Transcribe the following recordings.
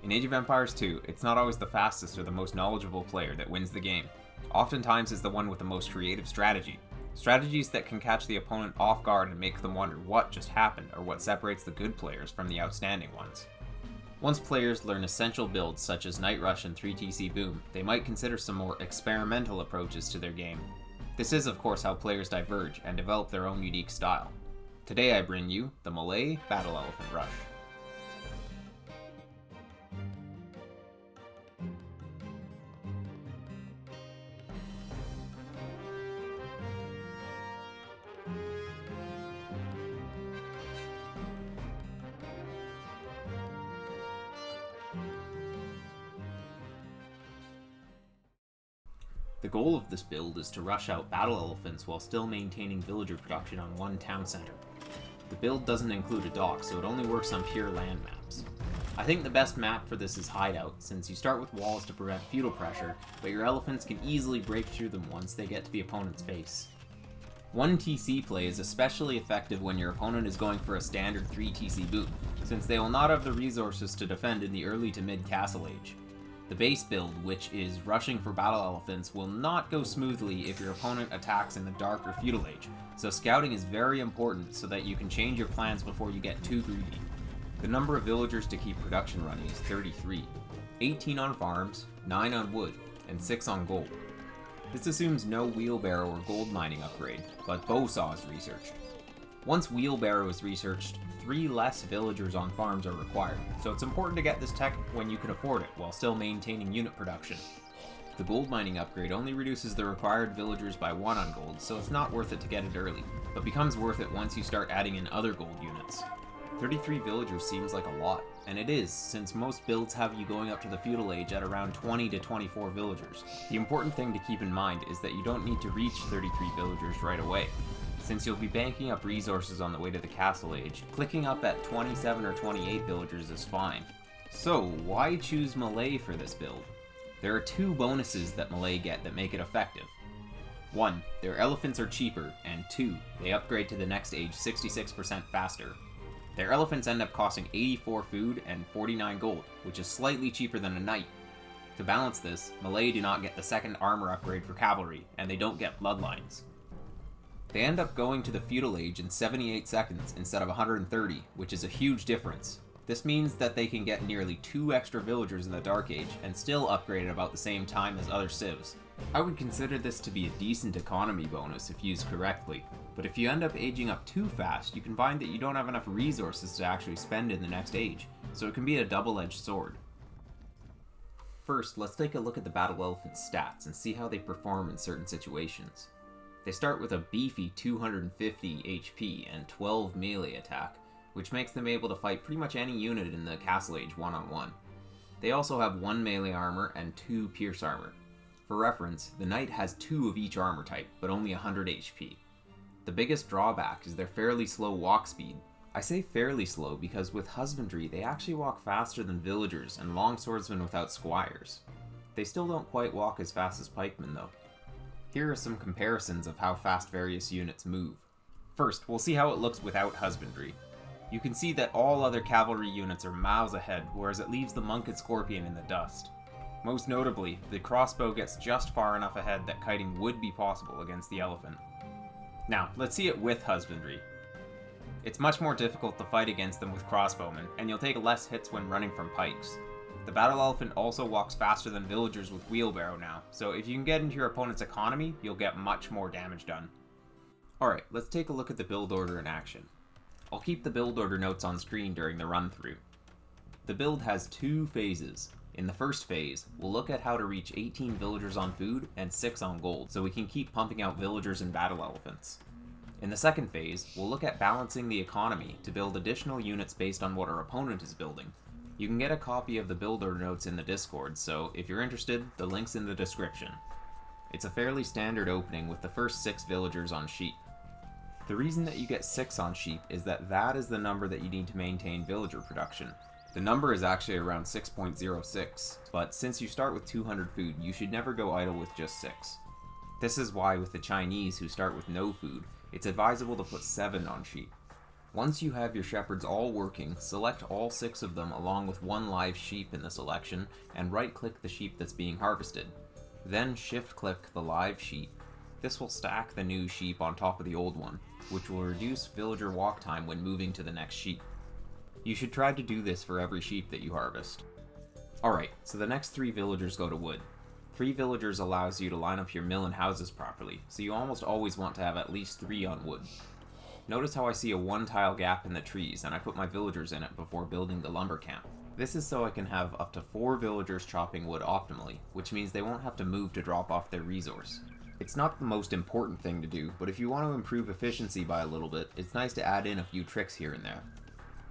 In Age of Empires 2, it's not always the fastest or the most knowledgeable player that wins the game. Oftentimes it's the one with the most creative strategy. Strategies that can catch the opponent off guard and make them wonder what just happened or what separates the good players from the outstanding ones. Once players learn essential builds such as Night Rush and 3TC Boom, they might consider some more experimental approaches to their game. This is of course how players diverge and develop their own unique style. Today I bring you the Malay Battle Elephant Rush. The goal of this build is to rush out battle elephants while still maintaining villager production on one town center. The build doesn't include a dock, so it only works on pure land maps. I think the best map for this is Hideout, since you start with walls to prevent feudal pressure, but your elephants can easily break through them once they get to the opponent's base. 1 TC play is especially effective when your opponent is going for a standard 3 TC boom, since they will not have the resources to defend in the early to mid Castle Age. The base build, which is rushing for battle elephants, will not go smoothly if your opponent attacks in the Dark or Feudal Age, so scouting is very important so that you can change your plans before you get too greedy. The number of villagers to keep production running is 33, 18 on farms, 9 on wood, and 6 on gold. This assumes no wheelbarrow or gold mining upgrade, but bow saw is researched. Once wheelbarrow is researched, 3 less villagers on farms are required, so it's important to get this tech when you can afford it, while still maintaining unit production. The gold mining upgrade only reduces the required villagers by 1 on gold, so it's not worth it to get it early, but becomes worth it once you start adding in other gold units. 33 villagers seems like a lot, and it is, since most builds have you going up to the Feudal Age at around 20 to 24 villagers. The important thing to keep in mind is that you don't need to reach 33 villagers right away. Since you'll be banking up resources on the way to the Castle Age, clicking up at 27 or 28 villagers is fine. So, why choose Malay for this build? There are 2 bonuses that Malay get that make it effective. 1. Their elephants are cheaper, and 2. They upgrade to the next age 66% faster. Their elephants end up costing 84 food and 49 gold, which is slightly cheaper than a knight. To balance this, Malay do not get the second armor upgrade for cavalry, and they don't get bloodlines. They end up going to the Feudal Age in 78 seconds instead of 130, which is a huge difference. This means that they can get nearly 2 extra villagers in the Dark Age and still upgrade at about the same time as other civs. I would consider this to be a decent economy bonus if used correctly, but if you end up aging up too fast, you can find that you don't have enough resources to actually spend in the next age, so it can be a double-edged sword. First, let's take a look at the battle elephant's stats and see how they perform in certain situations. They start with a beefy 250 HP and 12 melee attack, which makes them able to fight pretty much any unit in the Castle Age one-on-one. They also have 1 melee armor and 2 pierce armor. For reference, the knight has 2 of each armor type, but only 100 HP. The biggest drawback is their fairly slow walk speed. I say fairly slow because with husbandry they actually walk faster than villagers and longswordsmen without squires. They still don't quite walk as fast as pikemen though. Here are some comparisons of how fast various units move. First, we'll see how it looks without husbandry. You can see that all other cavalry units are miles ahead, whereas it leaves the monk and scorpion in the dust. Most notably, the crossbow gets just far enough ahead that kiting would be possible against the elephant. Now, let's see it with husbandry. It's much more difficult to fight against them with crossbowmen, and you'll take less hits when running from pikes. The battle elephant also walks faster than villagers with wheelbarrow now, so if you can get into your opponent's economy, you'll get much more damage done. Alright, let's take a look at the build order in action. I'll keep the build order notes on screen during the run through. The build has 2 phases. In the first phase, we'll look at how to reach 18 villagers on food and 6 on gold, so we can keep pumping out villagers and battle elephants. In the second phase, we'll look at balancing the economy to build additional units based on what our opponent is building. You can get a copy of the build order notes in the Discord, so if you're interested, the link's in the description. It's a fairly standard opening with the first 6 villagers on sheep. The reason that you get 6 on sheep is that is the number that you need to maintain villager production. The number is actually around 6.06, but since you start with 200 food, you should never go idle with just 6. This is why with the Chinese who start with no food, it's advisable to put 7 on sheep. Once you have your shepherds all working, select all 6 of them along with 1 live sheep in the selection, and right-click the sheep that's being harvested. Then shift-click the live sheep. This will stack the new sheep on top of the old one, which will reduce villager walk time when moving to the next sheep. You should try to do this for every sheep that you harvest. Alright, so the next 3 villagers go to wood. 3 villagers allows you to line up your mill and houses properly, so you almost always want to have at least 3 on wood. Notice how I see a 1-tile gap in the trees, and I put my villagers in it before building the lumber camp. This is so I can have up to 4 villagers chopping wood optimally, which means they won't have to move to drop off their resource. It's not the most important thing to do, but if you want to improve efficiency by a little bit, it's nice to add in a few tricks here and there.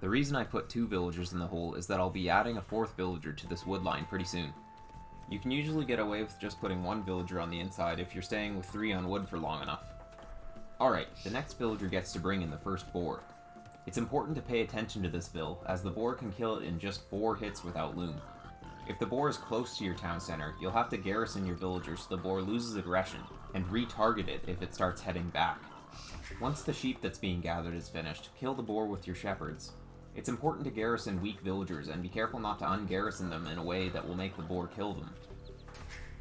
The reason I put 2 villagers in the hole is that I'll be adding a 4th villager to this wood line pretty soon. You can usually get away with just putting 1 villager on the inside if you're staying with 3 on wood for long enough. Alright, the next villager gets to bring in the first boar. It's important to pay attention to this vill, as the boar can kill it in just 4 hits without loom. If the boar is close to your town center, you'll have to garrison your villagers so the boar loses aggression, and retarget it if it starts heading back. Once the sheep that's being gathered is finished, kill the boar with your shepherds. It's important to garrison weak villagers, and be careful not to ungarrison them in a way that will make the boar kill them.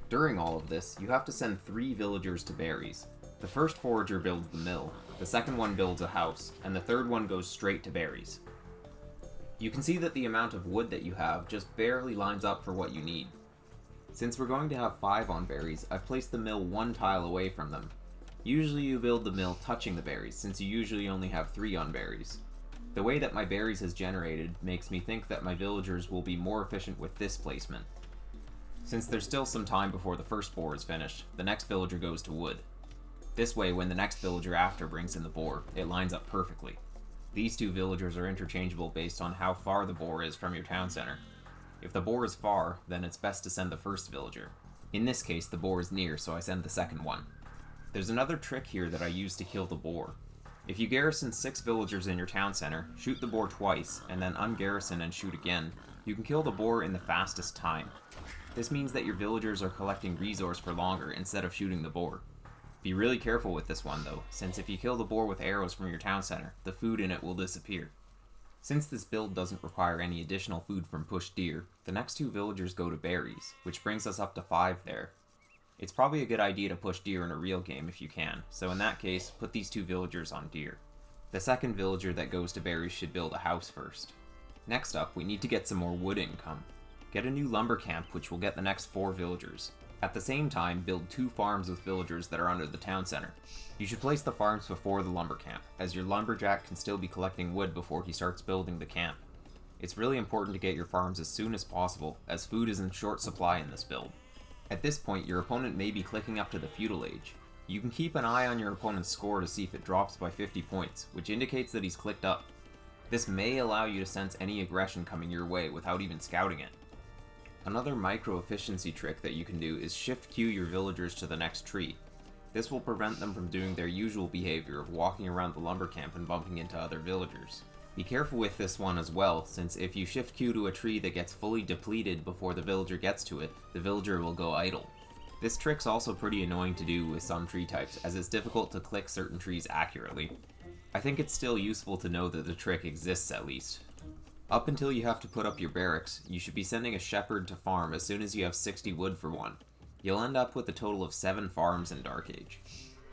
During all of this, you have to send 3 villagers to berries. The first forager builds the mill, the second one builds a house, and the third one goes straight to berries. You can see that the amount of wood that you have just barely lines up for what you need. Since we're going to have 5 on berries, I've placed the mill 1 tile away from them. Usually you build the mill touching the berries, since you usually only have 3 on berries. The way that my berries has generated makes me think that my villagers will be more efficient with this placement. Since there's still some time before the first boar is finished, the next villager goes to wood. This way, when the next villager after brings in the boar, it lines up perfectly. These 2 villagers are interchangeable based on how far the boar is from your town center. If the boar is far, then it's best to send the first villager. In this case, the boar is near, so I send the second one. There's another trick here that I use to kill the boar. If you garrison 6 villagers in your town center, shoot the boar twice, and then ungarrison and shoot again, you can kill the boar in the fastest time. This means that your villagers are collecting resource for longer instead of shooting the boar. Be really careful with this one though, since if you kill the boar with arrows from your town center, the food in it will disappear. Since this build doesn't require any additional food from pushed deer, the next 2 villagers go to berries, which brings us up to 5 there. It's probably a good idea to push deer in a real game if you can, so in that case, put these 2 villagers on deer. The second villager that goes to berries should build a house first. Next up, we need to get some more wood income. Get a new lumber camp which will get the next 4 villagers. At the same time, build 2 farms with villagers that are under the town center. You should place the farms before the lumber camp, as your lumberjack can still be collecting wood before he starts building the camp. It's really important to get your farms as soon as possible, as food is in short supply in this build. At this point, your opponent may be clicking up to the Feudal Age. You can keep an eye on your opponent's score to see if it drops by 50 points, which indicates that he's clicked up. This may allow you to sense any aggression coming your way without even scouting it. Another micro-efficiency trick that you can do is shift queue your villagers to the next tree. This will prevent them from doing their usual behavior of walking around the lumber camp and bumping into other villagers. Be careful with this one as well, since if you shift queue to a tree that gets fully depleted before the villager gets to it, the villager will go idle. This trick's also pretty annoying to do with some tree types, as it's difficult to click certain trees accurately. I think it's still useful to know that the trick exists at least. Up until you have to put up your barracks, you should be sending a shepherd to farm as soon as you have 60 wood for one. You'll end up with a total of 7 farms in Dark Age.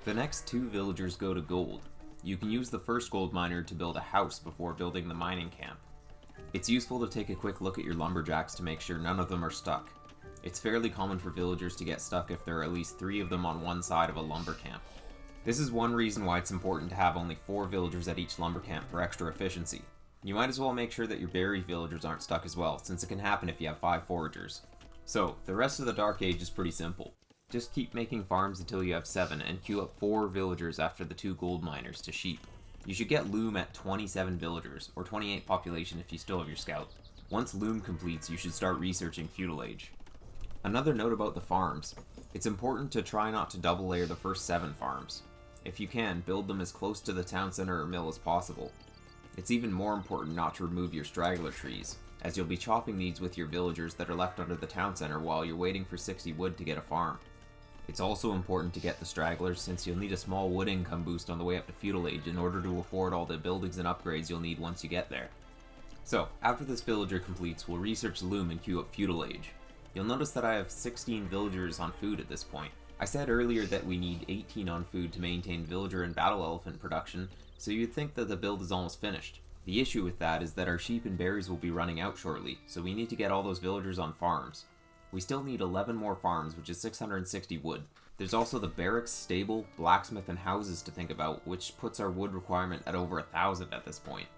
The next 2 villagers go to gold. You can use the first gold miner to build a house before building the mining camp. It's useful to take a quick look at your lumberjacks to make sure none of them are stuck. It's fairly common for villagers to get stuck if there are at least 3 of them on one side of a lumber camp. This is one reason why it's important to have only 4 villagers at each lumber camp for extra efficiency. You might as well make sure that your berry villagers aren't stuck as well, since it can happen if you have 5 foragers. So, the rest of the Dark Age is pretty simple. Just keep making farms until you have 7, and queue up 4 villagers after the 2 gold miners to sheep. You should get loom at 27 villagers, or 28 population if you still have your scout. Once loom completes, you should start researching Feudal Age. Another note about the farms. It's important to try not to double layer the first 7 farms. If you can, build them as close to the town center or mill as possible. It's even more important not to remove your straggler trees, as you'll be chopping these with your villagers that are left under the town center while you're waiting for 60 wood to get a farm. It's also important to get the stragglers since you'll need a small wood income boost on the way up to Feudal Age in order to afford all the buildings and upgrades you'll need once you get there. So, after this villager completes, we'll research Loom and queue up Feudal Age. You'll notice that I have 16 villagers on food at this point. I said earlier that we need 18 on food to maintain villager and battle elephant production, so you'd think that the build is almost finished. The issue with that is that our sheep and berries will be running out shortly, so we need to get all those villagers on farms. We still need 11 more farms, which is 660 wood. There's also the barracks, stable, blacksmith, and houses to think about, which puts our wood requirement at over 1,000 at this point.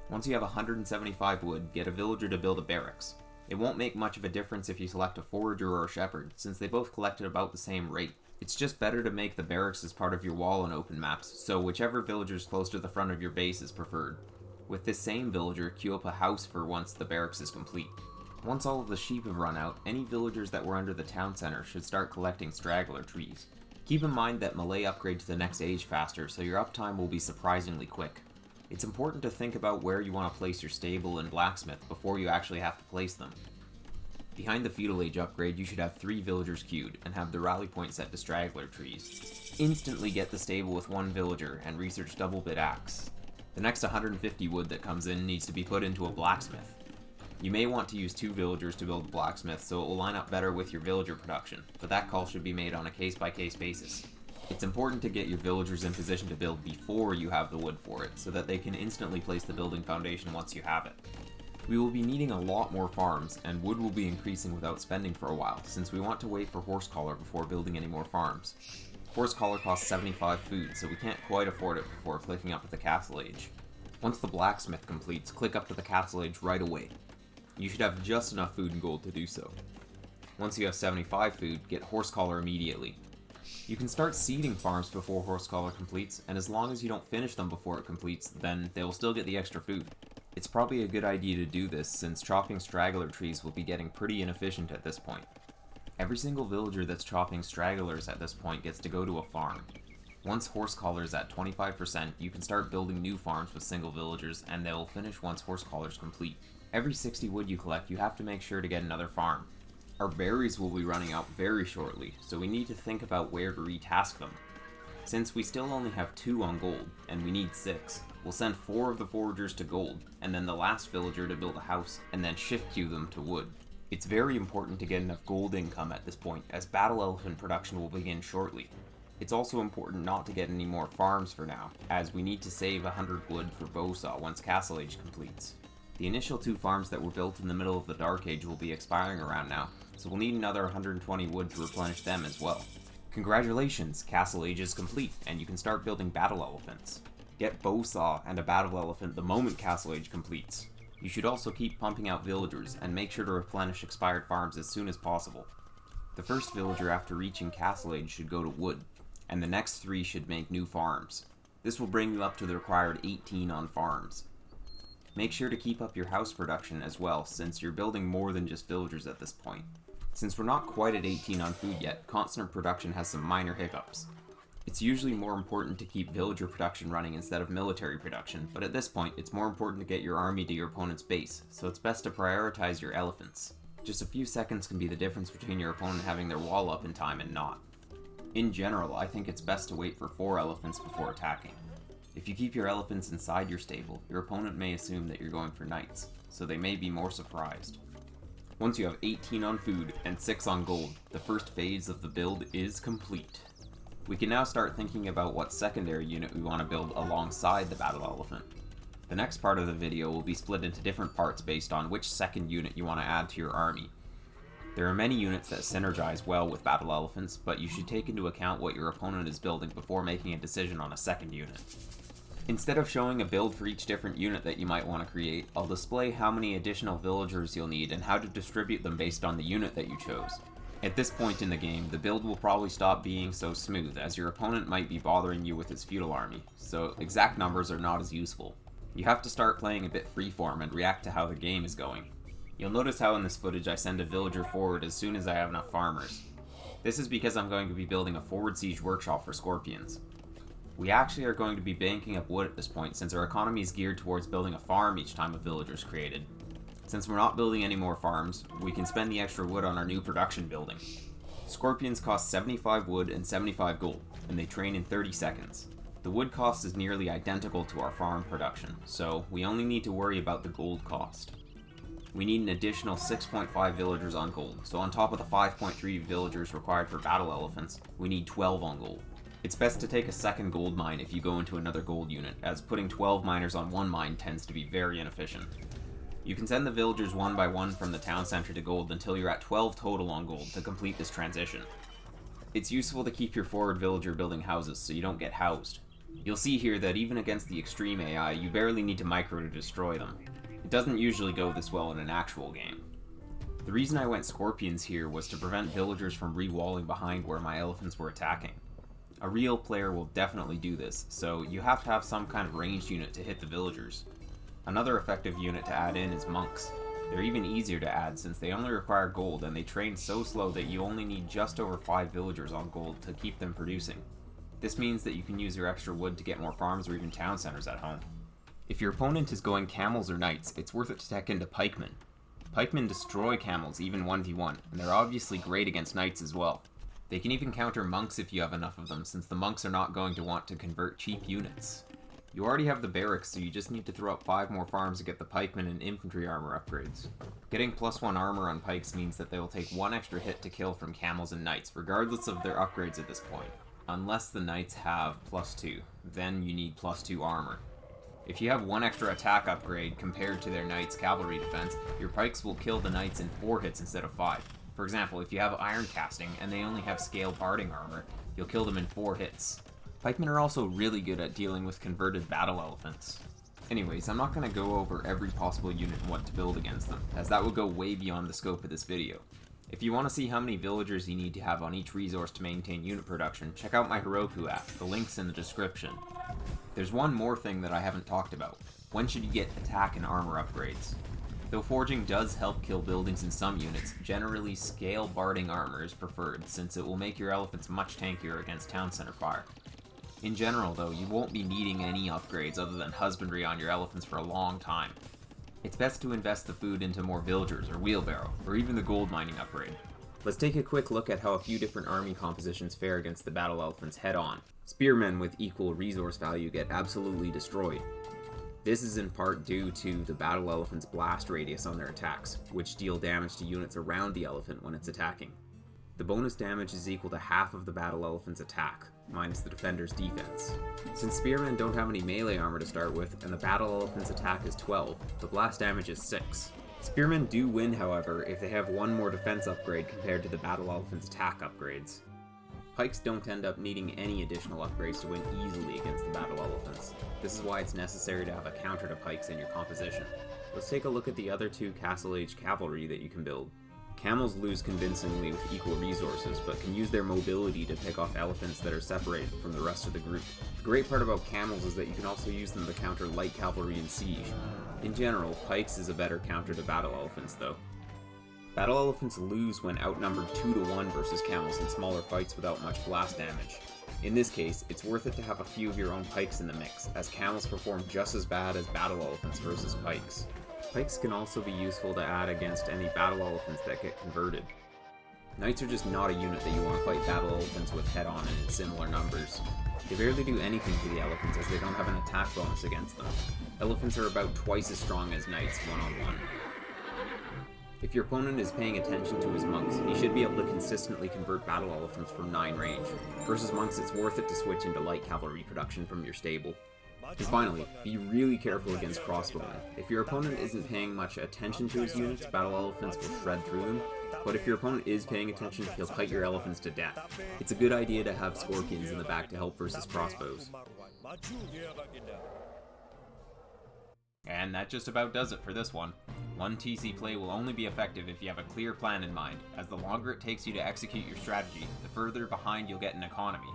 Once you have 175 wood, get a villager to build a barracks. It won't make much of a difference if you select a forager or a shepherd, since they both collect at about the same rate. It's just better to make the barracks as part of your wall in open maps, so whichever villager is close to the front of your base is preferred. With this same villager, queue up a house for once the barracks is complete. Once all of the sheep have run out, any villagers that were under the town center should start collecting straggler trees. Keep in mind that Malay upgrade to the next age faster, so your uptime will be surprisingly quick. It's important to think about where you want to place your stable and blacksmith before you actually have to place them. Behind the Feudal Age upgrade, you should have 3 villagers queued, and have the rally point set to straggler trees. Instantly get the stable with 1 villager, and research double bit axe. The next 150 wood that comes in needs to be put into a blacksmith. You may want to use 2 villagers to build a blacksmith so it will line up better with your villager production, but that call should be made on a case-by-case basis. It's important to get your villagers in position to build before you have the wood for it, so that they can instantly place the building foundation once you have it. We will be needing a lot more farms, and wood will be increasing without spending for a while, since we want to wait for horse collar before building any more farms. Horse collar costs 75 food, so we can't quite afford it before clicking up to the castle age. Once the blacksmith completes, click up to the castle age right away. You should have just enough food and gold to do so. Once you have 75 food, get horse collar immediately. You can start seeding farms before horse collar completes, and as long as you don't finish them before it completes, then they will still get the extra food. It's probably a good idea to do this, since chopping straggler trees will be getting pretty inefficient at this point. Every single villager that's chopping stragglers at this point gets to go to a farm. Once horse collar is at 25%, you can start building new farms with single villagers, and they will finish once horse collar is complete. Every 60 wood you collect, you have to make sure to get another farm. Our berries will be running out very shortly, so we need to think about where to retask them. Since we still only have 2 on gold, and we need 6, we'll send 4 of the foragers to gold, and then the last villager to build a house, and then shift queue them to wood. It's very important to get enough gold income at this point, as battle elephant production will begin shortly. It's also important not to get any more farms for now, as we need to save 100 wood for Bowsaw once Castle Age completes. The initial 2 farms that were built in the middle of the Dark Age will be expiring around now, so we'll need another 120 wood to replenish them as well. Congratulations, Castle Age is complete, and you can start building battle elephants. Get Bowsaw and a battle elephant the moment Castle Age completes. You should also keep pumping out villagers, and make sure to replenish expired farms as soon as possible. The first villager after reaching Castle Age should go to wood, and the next 3 should make new farms. This will bring you up to the required 18 on farms. Make sure to keep up your house production as well, since you're building more than just villagers at this point. Since we're not quite at 18 on food yet, constant production has some minor hiccups. It's usually more important to keep villager production running instead of military production, but at this point, it's more important to get your army to your opponent's base, so it's best to prioritize your elephants. Just a few seconds can be the difference between your opponent having their wall up in time and not. In general, I think it's best to wait for 4 elephants before attacking. If you keep your elephants inside your stable, your opponent may assume that you're going for knights, so they may be more surprised. Once you have 18 on food and 6 on gold, the first phase of the build is complete. We can now start thinking about what secondary unit we want to build alongside the battle elephant. The next part of the video will be split into different parts based on which second unit you want to add to your army. There are many units that synergize well with battle elephants, but you should take into account what your opponent is building before making a decision on a second unit. Instead of showing a build for each different unit that you might want to create, I'll display how many additional villagers you'll need and how to distribute them based on the unit that you chose. At this point in the game, the build will probably stop being so smooth, as your opponent might be bothering you with his feudal army, so exact numbers are not as useful. You have to start playing a bit freeform and react to how the game is going. You'll notice how in this footage I send a villager forward as soon as I have enough farmers. This is because I'm going to be building a forward siege workshop for scorpions. We actually are going to be banking up wood at this point, since our economy is geared towards building a farm each time a villager is created. Since we're not building any more farms, we can spend the extra wood on our new production building. Scorpions cost 75 wood and 75 gold, and they train in 30 seconds. The wood cost is nearly identical to our farm production, so we only need to worry about the gold cost. We need an additional 6.5 villagers on gold, so on top of the 5.3 villagers required for battle elephants, we need 12 on gold. It's best to take a second gold mine if you go into another gold unit, as putting 12 miners on one mine tends to be very inefficient. You can send the villagers one by one from the town center to gold until you're at 12 total on gold to complete this transition. It's useful to keep your forward villager building houses so you don't get housed. You'll see here that even against the extreme AI, you barely need to micro to destroy them. It doesn't usually go this well in an actual game. The reason I went scorpions here was to prevent villagers from re-walling behind where my elephants were attacking. A real player will definitely do this, so you have to have some kind of ranged unit to hit the villagers. Another effective unit to add in is monks. They're even easier to add since they only require gold and they train so slow that you only need just over 5 villagers on gold to keep them producing. This means that you can use your extra wood to get more farms or even town centers at home. If your opponent is going camels or knights, it's worth it to tech into pikemen. Pikemen destroy camels even 1v1, and they're obviously great against knights as well. They can even counter monks if you have enough of them, since the monks are not going to want to convert cheap units. You already have the barracks, so you just need to throw up 5 more farms to get the pikemen and infantry armor upgrades. Getting +1 armor on pikes means that they will take 1 extra hit to kill from camels and knights, regardless of their upgrades at this point. Unless the knights have +2, then you need +2 armor. If you have 1 extra attack upgrade compared to their knights' cavalry defense, your pikes will kill the knights in 4 hits instead of 5. For example, if you have iron casting and they only have scale barding armor, you'll kill them in 4 hits. Pikemen are also really good at dealing with converted battle elephants. Anyways, I'm not going to go over every possible unit and what to build against them, as that would go way beyond the scope of this video. If you want to see how many villagers you need to have on each resource to maintain unit production, check out my Heroku app, the link's in the description. There's one more thing that I haven't talked about. When should you get attack and armor upgrades? Though forging does help kill buildings in some units, generally scale barding armor is preferred, since it will make your elephants much tankier against town center fire. In general though, you won't be needing any upgrades other than husbandry on your elephants for a long time. It's best to invest the food into more villagers or wheelbarrow, or even the gold mining upgrade. Let's take a quick look at how a few different army compositions fare against the battle elephants head on. Spearmen with equal resource value get absolutely destroyed. This is in part due to the battle elephant's blast radius on their attacks, which deal damage to units around the elephant when it's attacking. The bonus damage is equal to half of the battle elephant's attack, minus the defender's defense. Since spearmen don't have any melee armor to start with, and the battle elephant's attack is 12, the blast damage is 6. Spearmen do win, however, if they have 1 more defense upgrade compared to the battle elephant's attack upgrades. Pikes don't end up needing any additional upgrades to win easily against the battle elephants. This is why it's necessary to have a counter to pikes in your composition. Let's take a look at the other 2 Castle Age cavalry that you can build. Camels lose convincingly with equal resources, but can use their mobility to pick off elephants that are separated from the rest of the group. The great part about camels is that you can also use them to counter light cavalry in siege. In general, pikes is a better counter to battle elephants though. Battle elephants lose when outnumbered 2 to 1 versus camels in smaller fights without much blast damage. In this case, it's worth it to have a few of your own pikes in the mix, as camels perform just as bad as battle elephants versus pikes. Pikes can also be useful to add against any battle elephants that get converted. Knights are just not a unit that you want to fight battle elephants with head-on and in similar numbers. They barely do anything to the elephants as they don't have an attack bonus against them. Elephants are about twice as strong as knights one-on-one. If your opponent is paying attention to his monks, he should be able to consistently convert battle elephants from 9 range. Versus monks, it's worth it to switch into light cavalry production from your stable. And finally, be really careful against crossbowmen. If your opponent isn't paying much attention to his units, battle elephants will shred through them, but if your opponent is paying attention, he'll kite your elephants to death. It's a good idea to have scorpions in the back to help versus crossbows. And that just about does it for this one. 1 TC play will only be effective if you have a clear plan in mind, as the longer it takes you to execute your strategy, the further behind you'll get in economy.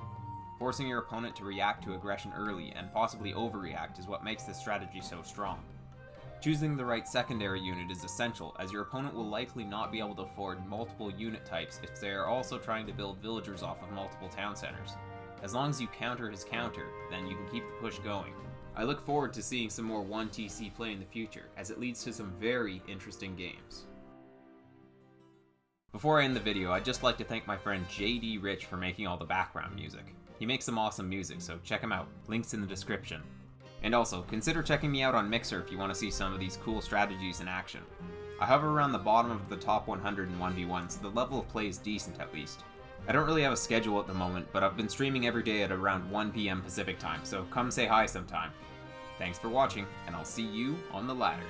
Forcing your opponent to react to aggression early and possibly overreact is what makes this strategy so strong. Choosing the right secondary unit is essential, as your opponent will likely not be able to afford multiple unit types if they are also trying to build villagers off of multiple town centers. As long as you counter his counter, then you can keep the push going. I look forward to seeing some more 1TC play in the future, as it leads to some very interesting games. Before I end the video, I'd just like to thank my friend JD Rich for making all the background music. He makes some awesome music, so check him out. Links in the description. And also, consider checking me out on Mixer if you want to see some of these cool strategies in action. I hover around the bottom of the top 100 in 1v1, so the level of play is decent at least. I don't really have a schedule at the moment, but I've been streaming every day at around 1 PM Pacific time, so come say hi sometime. Thanks for watching, and I'll see you on the ladder.